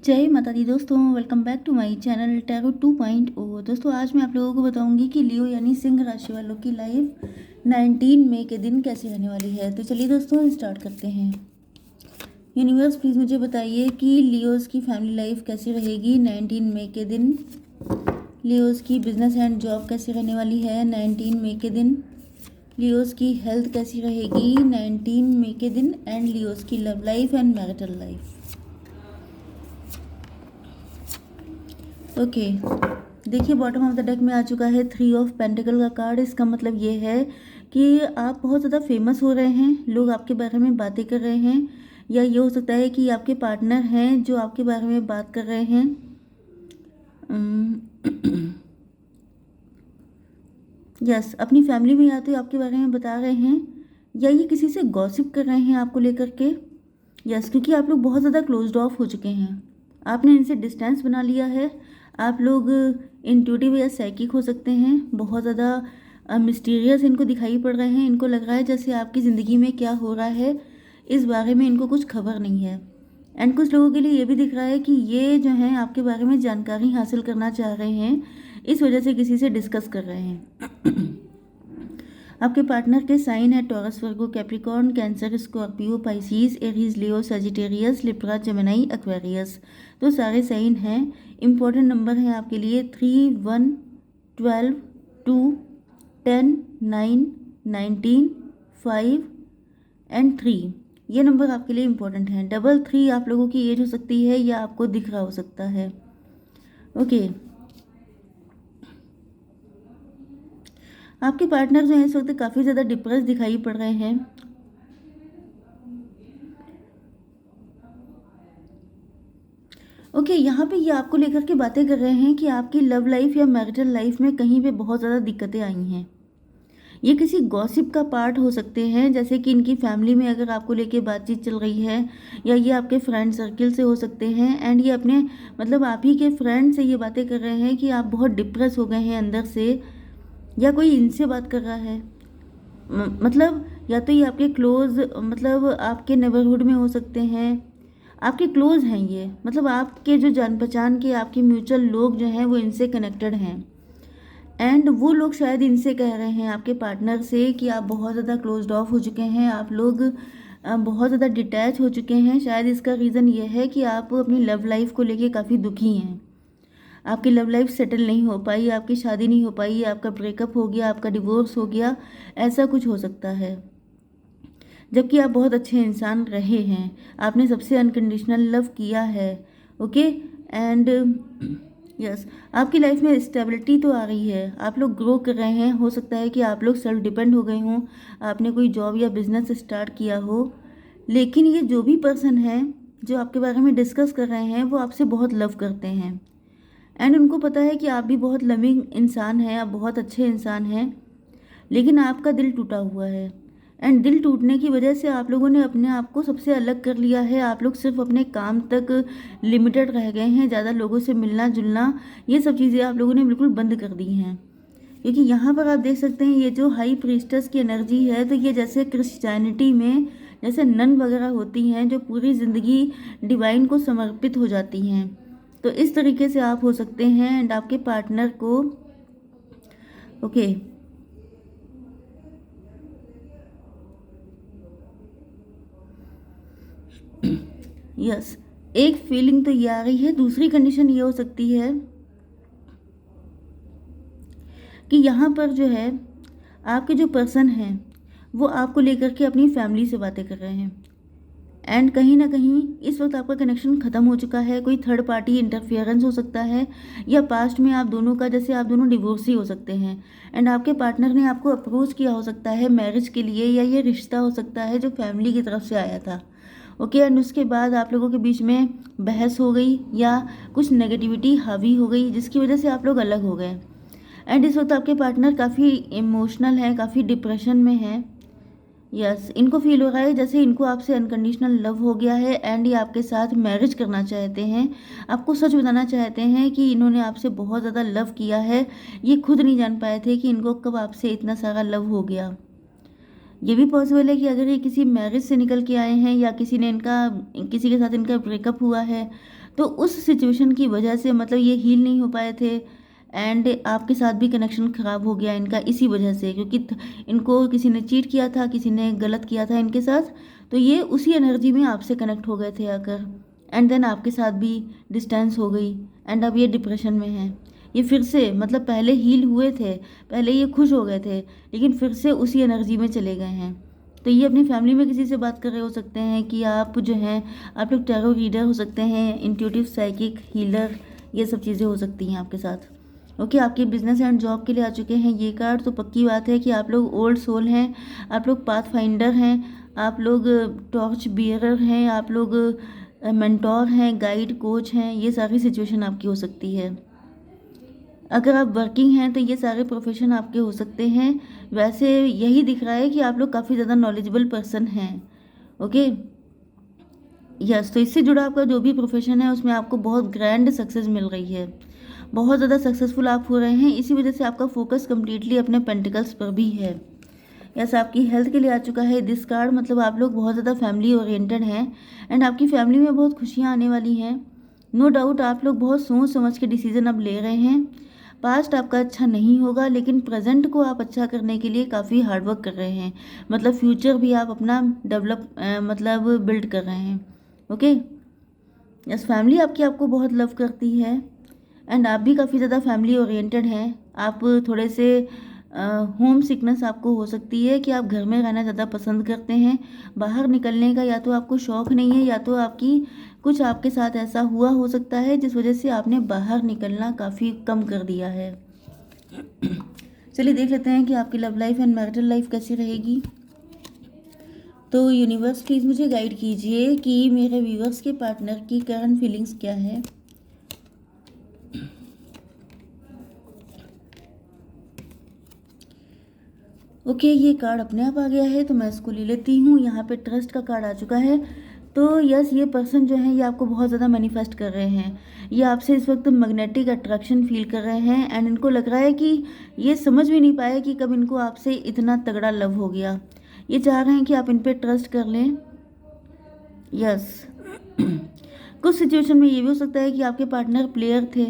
जय माता दी दोस्तों, welcome back to my channel tarot 2.0। दोस्तों आज मैं आप लोगों को बताऊंगी कि लियो यानी सिंह राशि वालों की लाइफ 19 मई के दिन कैसी रहने वाली है। तो चलिए दोस्तों स्टार्ट करते हैं। यूनिवर्स प्लीज़ मुझे बताइए कि लियोज़ की फैमिली लाइफ कैसी रहेगी 19 मई के दिन। लियोज़ की बिजनेस एंड जॉब कैसी रहने वाली है 19 मई के दिन। लियोज़ की हेल्थ कैसी रहेगी 19 मई के दिन। एंड लियोज़ की love life and marital life. Okay देखिए, बॉटम ऑफ द डेक में आ चुका है 3 ऑफ पेंटिकल का कार्ड। इसका मतलब ये है कि आप बहुत ज़्यादा फेमस हो रहे हैं, लोग आपके बारे में बातें कर रहे हैं, या ये हो सकता है कि आपके पार्टनर हैं जो आपके बारे में बात कर रहे हैं। यस, अपनी फैमिली में या तो आपके बारे में बता रहे हैं या ये किसी से गॉसिप कर रहे हैं आपको लेकर के। यस, क्योंकि आप लोग बहुत ज़्यादा क्लोज्ड ऑफ हो चुके हैं, आपने इनसे डिस्टेंस बना लिया है। आप लोग इंट्यूटिव या साइकिक हो सकते हैं, बहुत ज़्यादा मिस्टीरियस इनको दिखाई पड़ रहे हैं। इनको लग रहा है जैसे आपकी ज़िंदगी में क्या हो रहा है इस बारे में इनको कुछ खबर नहीं है। एंड कुछ लोगों के लिए ये भी दिख रहा है कि ये जो है आपके बारे में जानकारी हासिल करना चाह रहे हैं, इस वजह से किसी से डिस्कस कर रहे हैं। आपके पार्टनर के साइन है Taurus, Virgo, Capricorn, Cancer, Scorpio, Pisces, Aries, Leo, Sagittarius, Libra, Gemini, Aquarius. तो सारे साइन हैं। इम्पोर्टेंट नंबर हैं आपके लिए 3, 1, 12, 2, 10, 9, 19, 5 एंड 3। ये नंबर आपके लिए इम्पोर्टेंट हैं। 3 आप लोगों की एज हो सकती है या आपको दिख रहा हो सकता है। ओके, आपके पार्टनर जो है इस वक्त काफ़ी ज़्यादा डिप्रेस दिखाई पड़ रहे हैं। ओके, यहाँ पे ये आपको लेकर के बातें कर रहे हैं कि आपकी लव लाइफ या मैरिटल लाइफ में कहीं पे बहुत ज़्यादा दिक्कतें आई हैं। ये किसी गॉसिप का पार्ट हो सकते हैं, जैसे कि इनकी फैमिली में अगर आपको लेके बातचीत चल रही है, या ये आपके फ्रेंड सर्किल से हो सकते हैं। एंड ये अपने मतलब आप ही के फ्रेंड से ये बातें कर रहे हैं कि आप बहुत डिप्रेस हो गए हैं अंदर से, या कोई इनसे बात कर रहा है। मतलब या तो ये आपके क्लोज मतलब आपके नेबरहुड में हो सकते हैं, आपके क्लोज हैं ये, मतलब आपके जो जान पहचान के आपके म्यूचुअल लोग जो हैं वो इनसे कनेक्टेड हैं। एंड वो लोग शायद इनसे कह रहे हैं आपके पार्टनर से कि आप बहुत ज़्यादा क्लोज्ड ऑफ हो चुके हैं, आप लोग बहुत ज़्यादा डिटैच हो चुके हैं। शायद इसका रीज़न ये है कि आप अपनी लव लाइफ को लेके काफ़ी दुखी हैं। आपकी लव लाइफ सेटल नहीं हो पाई, आपकी शादी नहीं हो पाई, आपका ब्रेकअप हो गया, आपका डिवोर्स हो गया, ऐसा कुछ हो सकता है। जबकि आप बहुत अच्छे इंसान रहे हैं, आपने सबसे अनकंडीशनल लव किया है। ओके, एंड यस, आपकी लाइफ में स्टेबिलिटी तो आ रही है, आप लोग ग्रो कर रहे हैं। हो सकता है कि आप लोग सेल्फ डिपेंड हो गए हों, आपने कोई जॉब या बिजनेस स्टार्ट किया हो। लेकिन ये जो भी पर्सन है जो आपके बारे में डिस्कस कर रहे हैं वो आपसे बहुत लव करते हैं। एंड उनको पता है कि आप भी बहुत लविंग इंसान हैं, आप बहुत अच्छे इंसान हैं, लेकिन आपका दिल टूटा हुआ है। एंड दिल टूटने की वजह से आप लोगों ने अपने आप को सबसे अलग कर लिया है। आप लोग सिर्फ अपने काम तक लिमिटेड रह गए हैं, ज़्यादा लोगों से मिलना जुलना ये सब चीज़ें आप लोगों ने बिल्कुल बंद कर दी हैं। क्योंकि यहाँ पर आप देख सकते हैं ये जो हाई प्रीस्टस की एनर्जी है, तो ये जैसे क्रिश्चियनिटी में जैसे नन वगैरह होती हैं जो पूरी ज़िंदगी डिवाइन को समर्पित हो जाती हैं, तो इस तरीके से आप हो सकते हैं। एंड आपके पार्टनर को ओके यस, एक फीलिंग तो ये आ रही है। दूसरी कंडीशन ये हो सकती है कि यहाँ पर जो है आपके जो पर्सन हैं वो आपको लेकर के अपनी फैमिली से बातें कर रहे हैं। एंड कहीं ना कहीं इस वक्त आपका कनेक्शन ख़त्म हो चुका है। कोई थर्ड पार्टी इंटरफियरेंस हो सकता है, या पास्ट में आप दोनों का जैसे आप दोनों डिवोर्सी हो सकते हैं। एंड आपके पार्टनर ने आपको अप्रोच किया हो सकता है मैरिज के लिए, या ये रिश्ता हो सकता है जो फैमिली की तरफ से आया था। ओके, एंड उसके बाद आप लोगों के बीच में बहस हो गई या कुछ नेगेटिविटी हावी हो गई, जिसकी वजह से आप लोग अलग हो गए। एंड इस वक्त आपके पार्टनर काफ़ी इमोशनल है, काफ़ी डिप्रेशन में है। यस, इनको फील हो रहा है जैसे इनको आपसे अनकंडीशनल लव हो गया है, एंड ये आपके साथ मैरिज करना चाहते हैं। आपको सच बताना चाहते हैं कि इन्होंने आपसे बहुत ज़्यादा लव किया है, ये खुद नहीं जान पाए थे कि इनको कब आपसे इतना सारा लव हो गया। ये भी पॉसिबल है कि अगर ये किसी मैरिज से निकल के आए हैं या किसी के साथ इनका ब्रेकअप हुआ है, तो उस सिचुएशन की वजह से मतलब ये हील नहीं हो पाए थे एंड आपके साथ भी कनेक्शन ख़राब हो गया इनका इसी वजह से, क्योंकि इनको किसी ने चीट किया था, किसी ने गलत किया था इनके साथ, तो ये उसी एनर्जी में आपसे कनेक्ट हो गए थे आकर, एंड देन आपके साथ भी डिस्टेंस हो गई एंड अब ये डिप्रेशन में हैं। ये फिर से मतलब पहले हील हुए थे, पहले ये खुश हो गए थे, लेकिन फिर से उसी एनर्जी में चले गए हैं। तो ये अपनी फैमिली में किसी से बात कर रहे हो सकते हैं कि आप जो हैं आप लोग टैरो रीडर हो सकते हैं, इंट्यूटिव साइकिक हीलर, ये सब चीज़ें हो सकती हैं आपके साथ। ओके, आपके बिजनेस एंड जॉब के लिए आ चुके हैं ये कार्ड, तो पक्की बात है कि आप लोग ओल्ड सोल हैं, आप लोग पाथ फाइंडर हैं, आप लोग टॉर्च बियरर हैं, आप लोग मेंटोर हैं, गाइड कोच हैं, ये सारी सिचुएशन आपकी हो सकती है। अगर आप वर्किंग हैं तो ये सारे प्रोफेशन आपके हो सकते हैं। वैसे यही दिख रहा है कि आप लोग काफ़ी ज़्यादा नॉलेजेबल पर्सन हैं। ओके, यस, तो इससे जुड़ा आपका जो भी प्रोफेशन है उसमें आपको बहुत ग्रैंड सक्सेस मिल रही है, बहुत ज़्यादा सक्सेसफुल आप हो रहे हैं। इसी वजह से आपका फोकस कम्प्लीटली अपने पेंटिकल्स पर भी है। यस, आपकी हेल्थ के लिए आ चुका है दिस कार्ड, मतलब आप लोग बहुत ज़्यादा फैमिली ओरिएंटेड हैं एंड आपकी फैमिली में बहुत खुशियाँ आने वाली हैं। नो डाउट आप लोग बहुत सोच समझ के डिसीजन अब ले रहे हैं। पास्ट आपका अच्छा नहीं होगा, लेकिन प्रेजेंट को आप अच्छा करने के लिए काफ़ी हार्डवर्क कर रहे हैं, मतलब फ्यूचर भी आप अपना डेवलप मतलब बिल्ड कर रहे हैं। ओके, यस, फैमिली आपकी आपको बहुत लव करती है एंड आप भी काफ़ी ज़्यादा फैमिली ओरिएंटेड हैं। आप थोड़े से होम सिकनेस आपको हो सकती है कि आप घर में रहना ज़्यादा पसंद करते हैं, बाहर निकलने का या तो आपको शौक़ नहीं है या तो कुछ आपके साथ ऐसा हुआ हो सकता है जिस वजह से आपने बाहर निकलना काफ़ी कम कर दिया है। चलिए देख लेते हैं कि आपकी love life and marital life कैसी रहेगी। तो यूनिवर्स प्लीज़ मुझे गाइड कीजिए कि मेरे व्यूअर्स के पार्टनर की करंट फीलिंग्स क्या है। ओके, ये कार्ड अपने आप आ गया है तो मैं इसको ले लेती हूँ। यहाँ पे ट्रस्ट का कार्ड आ चुका है। तो यस, ये पर्सन जो है ये आपको बहुत ज़्यादा मैनिफेस्ट कर रहे हैं, ये आपसे इस वक्त मैग्नेटिक अट्रैक्शन फील कर रहे हैं एंड इनको लग रहा है कि ये समझ भी नहीं पाए कि कब इनको आपसे इतना तगड़ा लव हो गया। ये चाह रहे हैं कि आप इन पर ट्रस्ट कर लें। यस, कुछ सिचुएशन में ये भी हो सकता है कि आपके पार्टनर प्लेयर थे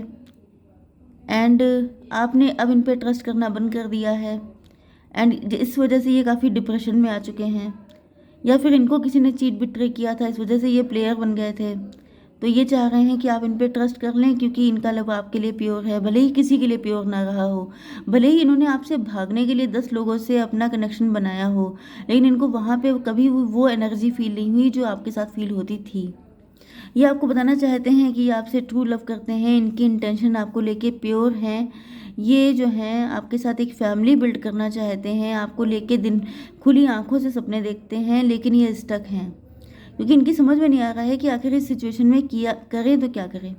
एंड आपने अब इन पर ट्रस्ट करना बंद कर दिया है एंड इस वजह से ये काफ़ी डिप्रेशन में आ चुके हैं, या फिर इनको किसी ने चीट बिट्रे किया था, इस वजह से ये प्लेयर बन गए थे। तो ये चाह रहे हैं कि आप इन पे ट्रस्ट कर लें क्योंकि इनका लव आपके लिए प्योर है, भले ही किसी के लिए प्योर ना रहा हो, भले ही इन्होंने आपसे भागने के लिए 10 लोगों से अपना कनेक्शन बनाया हो, लेकिन इनको वहाँ पे कभी वो एनर्जी फील नहीं हुई जो आपके साथ फील होती थी। ये आपको बताना चाहते हैं कि ये आपसे ट्रू लव करते हैं, इनकी इंटेंशन आपको लेके प्योर हैं। ये जो हैं आपके साथ एक फैमिली बिल्ड करना चाहते हैं, आपको लेके दिन खुली आंखों से सपने देखते हैं, लेकिन ये स्टक हैं क्योंकि इनकी समझ में नहीं आ रहा है कि आखिर इस सिचुएशन में किया करें तो क्या करें।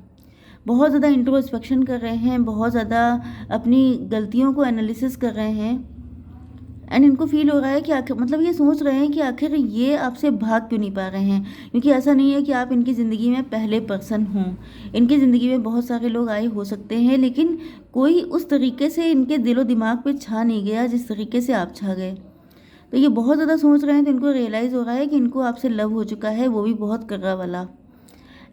बहुत ज़्यादा इंट्रोस्पेक्शन कर रहे हैं, बहुत ज़्यादा अपनी गलतियों को एनालिसिस कर रहे हैं एंड इनको फील हो रहा है कि आखिर मतलब ये सोच रहे हैं कि आखिर ये आपसे भाग क्यों नहीं पा रहे हैं, क्योंकि ऐसा नहीं है कि आप इनकी ज़िंदगी में पहले पर्सन हों। इनकी ज़िंदगी में बहुत सारे लोग आए हो सकते हैं, लेकिन कोई उस तरीके से इनके दिलो दिमाग पे छा नहीं गया जिस तरीके से आप छा गए। तो ये बहुत ज़्यादा सोच रहे हैं, तो इनको रियलाइज़ हो रहा है कि इनको आपसे लव हो चुका है, वो भी बहुत कर्रा वाला।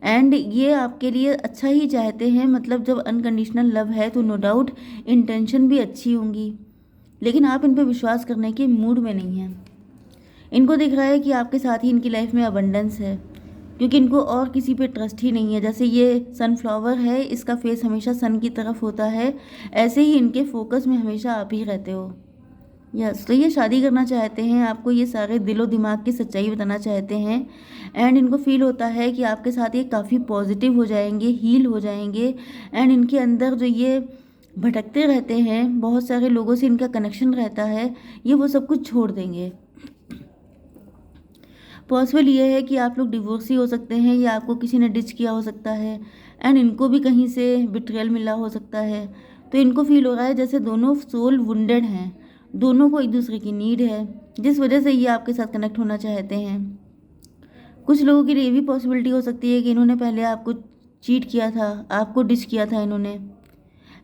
एंड ये आपके लिए अच्छा ही चाहते हैं, मतलब जब अनकंडीशनल लव है तो नो डाउट इंटेंशन भी अच्छी होंगी, लेकिन आप इन पर विश्वास करने के मूड में नहीं हैं। इनको दिख रहा है कि आपके साथ ही इनकी लाइफ में अबंडेंस है, क्योंकि इनको और किसी पे ट्रस्ट ही नहीं है। जैसे ये सनफ्लावर है, इसका फेस हमेशा सन की तरफ होता है, ऐसे ही इनके फोकस में हमेशा आप ही रहते हो। यस, तो ये शादी करना चाहते हैं, आपको ये सारे दिलो दिमाग की सच्चाई बताना चाहते हैं एंड इनको फील होता है कि आपके साथ ये काफ़ी पॉजिटिव हो जाएंगे, हील हो जाएंगे एंड इनके अंदर जो ये भटकते रहते हैं, बहुत सारे लोगों से इनका कनेक्शन रहता है, ये वो सब कुछ छोड़ देंगे। पॉसिबल ये है कि आप लोग डिवोर्सी हो सकते हैं या आपको किसी ने डिच किया हो सकता है एंड इनको भी कहीं से बिट्रेयल मिला हो सकता है। तो इनको फील हो रहा है जैसे दोनों सोल वुंडेड हैं, दोनों को एक दूसरे की नीड है, जिस वजह से ये आपके साथ कनेक्ट होना चाहते हैं। कुछ लोगों के लिए ये भी पॉसिबिलिटी हो सकती है कि इन्होंने पहले आपको चीट किया था, आपको डिच किया था इन्होंने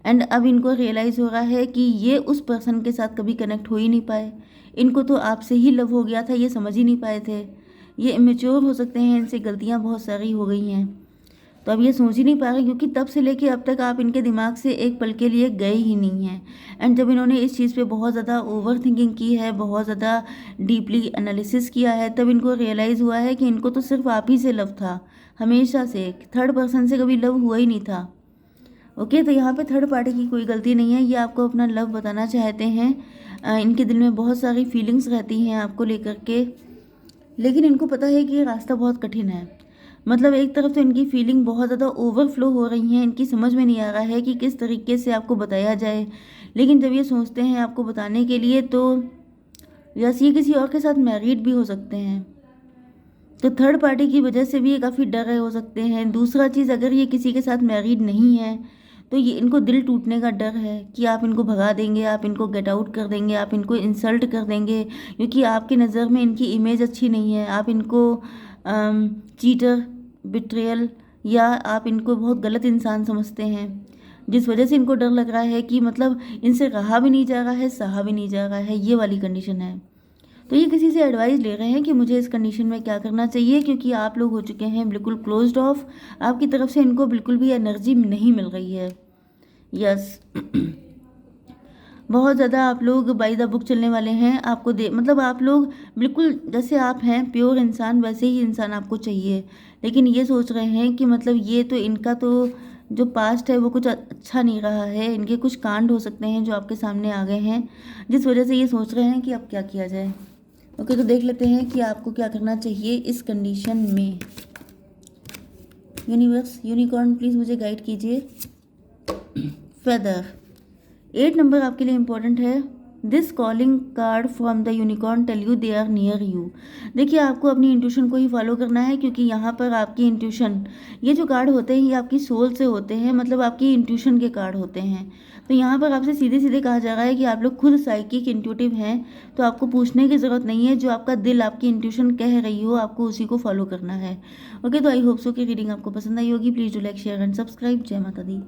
एंड अब इनको रियलाइज़ हो रहा है कि ये उस पर्सन के साथ कभी कनेक्ट हो ही नहीं पाए, इनको तो आपसे ही लव हो गया था, ये समझ ही नहीं पाए थे, ये इमेच्योर हो सकते हैं, इनसे गलतियाँ बहुत सारी हो गई हैं, तो अब ये सोच ही नहीं पा रहे क्योंकि तब से लेके अब तक आप इनके दिमाग से एक पल के लिए गए ही नहीं हैं। एंड जब इन्होंने इस चीज़ पे बहुत ज़्यादा ओवर थिंकिंग की है, बहुत ज़्यादा डीपली एनालिसिस किया है, तब इनको रियलाइज़ हुआ है कि इनको तो सिर्फ आप ही से लव था, हमेशा से, थर्ड पर्सन से कभी लव हुआ ही नहीं था। ओके, तो यहाँ पे थर्ड पार्टी की कोई गलती नहीं है, ये आपको अपना लव बताना चाहते हैं। इनके दिल में बहुत सारी फीलिंग्स रहती हैं आपको लेकर के, लेकिन इनको पता है कि ये रास्ता बहुत कठिन है। मतलब एक तरफ तो इनकी फीलिंग बहुत ज़्यादा ओवरफ्लो हो रही हैं, इनकी समझ में नहीं आ रहा है कि किस तरीके से आपको बताया जाए, लेकिन जब ये सोचते हैं आपको बताने के लिए तो यस, ये किसी और के साथ मैरिड भी हो सकते हैं, तो थर्ड पार्टी की वजह से भी ये काफ़ी डर रहे हो सकते हैं। दूसरा चीज़, अगर ये किसी के साथ मैरिड नहीं है तो ये इनको दिल टूटने का डर है कि आप इनको भगा देंगे, आप इनको गेट आउट कर देंगे, आप इनको इंसल्ट कर देंगे, क्योंकि आपकी नज़र में इनकी इमेज अच्छी नहीं है, आप इनको चीटर, बिट्रेयल या आप इनको बहुत गलत इंसान समझते हैं, जिस वजह से इनको डर लग रहा है कि मतलब इनसे रहा भी नहीं जा रहा है, सहा भी नहीं जा रहा है, ये वाली कंडीशन है। तो ये किसी से एडवाइस ले रहे हैं कि मुझे इस कंडीशन में क्या करना चाहिए, क्योंकि आप लोग हो चुके हैं बिल्कुल क्लोज्ड ऑफ, आपकी तरफ से इनको बिल्कुल भी एनर्जी नहीं मिल रही है। यस बहुत ज़्यादा आप लोग बाय द बुक चलने वाले हैं, आपको मतलब आप लोग बिल्कुल जैसे आप हैं प्योर इंसान, वैसे ही इंसान आपको चाहिए, लेकिन ये सोच रहे हैं कि मतलब ये तो इनका तो जो पास्ट है वो कुछ अच्छा नहीं रहा है, इनके कुछ कांड हो सकते हैं जो आपके सामने आ गए हैं, जिस वजह से ये सोच रहे हैं कि अब क्या किया जाए। ओके, तो देख लेते हैं कि आपको क्या करना चाहिए इस कंडीशन में। यूनिवर्स, यूनिकॉर्न प्लीज़ मुझे गाइड कीजिए। फेदर 8 नंबर आपके लिए इम्पोर्टेंट है। This calling card from the unicorn tell you they are near you. देखिए, आपको अपनी इंट्यूशन को ही फॉलो करना है, क्योंकि यहाँ पर आपकी इंट्यूशन, ये जो कार्ड होते हैं ये आपकी सोल से होते हैं, मतलब आपकी इंट्यूशन के कार्ड होते हैं। तो यहाँ पर आपसे सीधे सीधे कहा जा रहा है कि आप लोग खुद साइकिक इंट्यूटिव हैं, तो आपको पूछने की ज़रूरत नहीं है, जो आपका दिल, आपकी इंट्यूशन कह रही हो आपको उसी को फॉलो करना है। ओके, तो आई होप सो कि रीडिंग आपको पसंद आई होगी। Please do like, share and subscribe. जय माता दी।